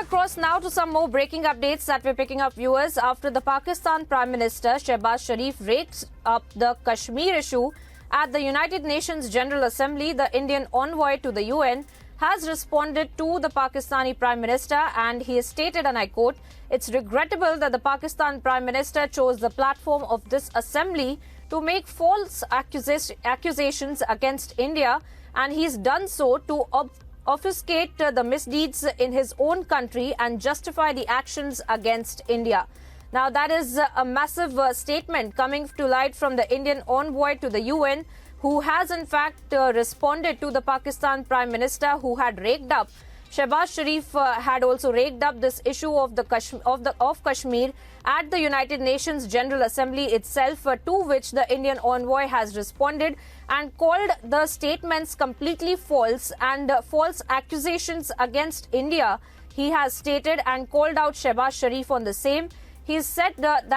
across now to some more breaking updates that we're picking up, viewers. After the Pakistan Prime Minister Shehbaz Sharif rakes up the Kashmir issue at the United Nations General Assembly, the Indian envoy to the UN has responded to the Pakistani Prime Minister, and he has stated, and I quote, "It's regrettable that the Pakistan Prime Minister chose the platform of this assembly to make false accusations against India, and he's done so to obfuscate the misdeeds in his own country and justify the actions against India." Now, that is a massive statement coming to light from the Indian envoy to the UN, who has in fact responded to the Pakistan Prime Minister, who had raked up. Shehbaz Sharif had also raked up this issue of Kashmir at the United Nations General Assembly itself, to which the Indian envoy has responded and called the statements completely false and false accusations against India. He has stated and called out Shehbaz Sharif on the same. He said that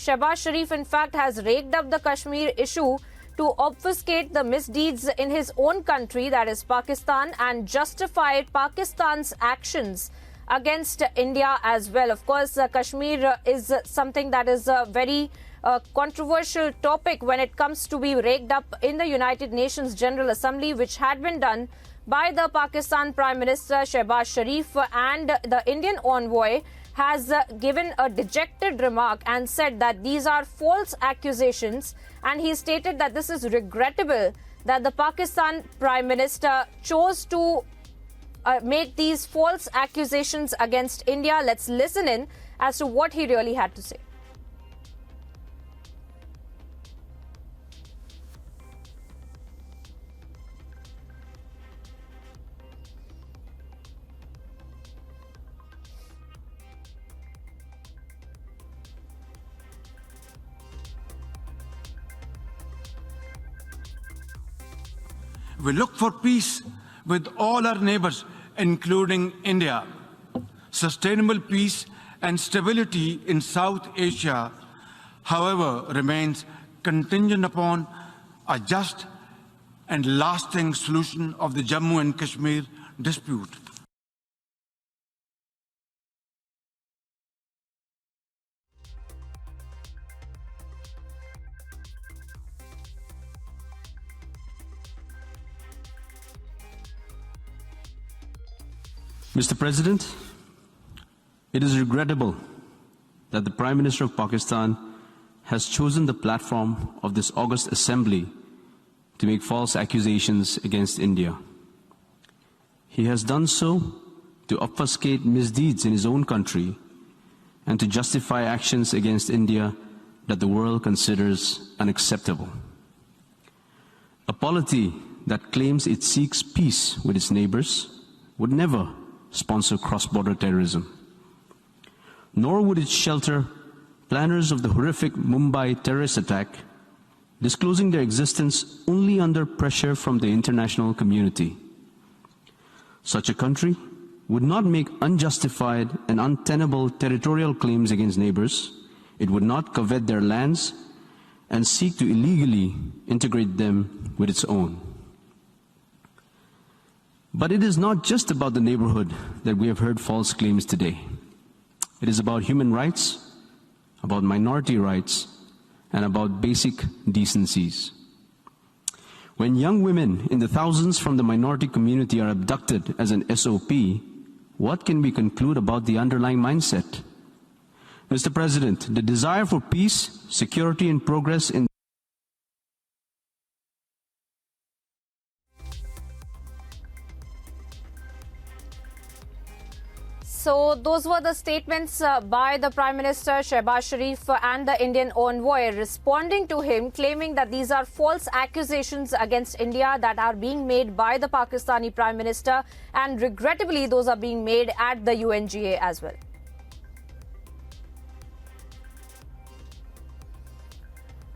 Shehbaz Sharif in fact has raked up the Kashmir issue to obfuscate the misdeeds in his own country, that is Pakistan, and justify Pakistan's actions against India as well. Of course, Kashmir is something that is a very controversial topic when it comes to be raked up in the United Nations General Assembly, which had been done by the Pakistan Prime Minister Shehbaz Sharif, and the Indian envoy has given a dejected remark and said that these are false accusations, and he stated that this is regrettable that the Pakistan Prime Minister chose to make these false accusations against India. Let's listen in as to what he really had to say. We look for peace with all our neighbors, including India. Sustainable peace and stability in South Asia, however, remains contingent upon a just and lasting solution of the Jammu and Kashmir dispute. Mr. President, it is regrettable that the Prime Minister of Pakistan has chosen the platform of this august assembly to make false accusations against India. He has done so to obfuscate misdeeds in his own country and to justify actions against India that the world considers unacceptable. A polity that claims it seeks peace with its neighbors would never sponsor cross-border terrorism, nor would it shelter planners of the horrific Mumbai terrorist attack, disclosing their existence only under pressure from the international community. Such a country would not make unjustified and untenable territorial claims against neighbors. It would not covet their lands and seek to illegally integrate them with its own. But it is not just about the neighborhood that we have heard false claims today. It is about human rights, about minority rights, and about basic decencies. When young women in the thousands from the minority community are abducted as an SOP, what can we conclude about the underlying mindset? Mr. President, the desire for peace, security, and progress in So those were the statements by the Prime Minister Shehbaz Sharif and the Indian envoy responding to him, claiming that these are false accusations against India that are being made by the Pakistani Prime Minister, and regrettably those are being made at the UNGA as well.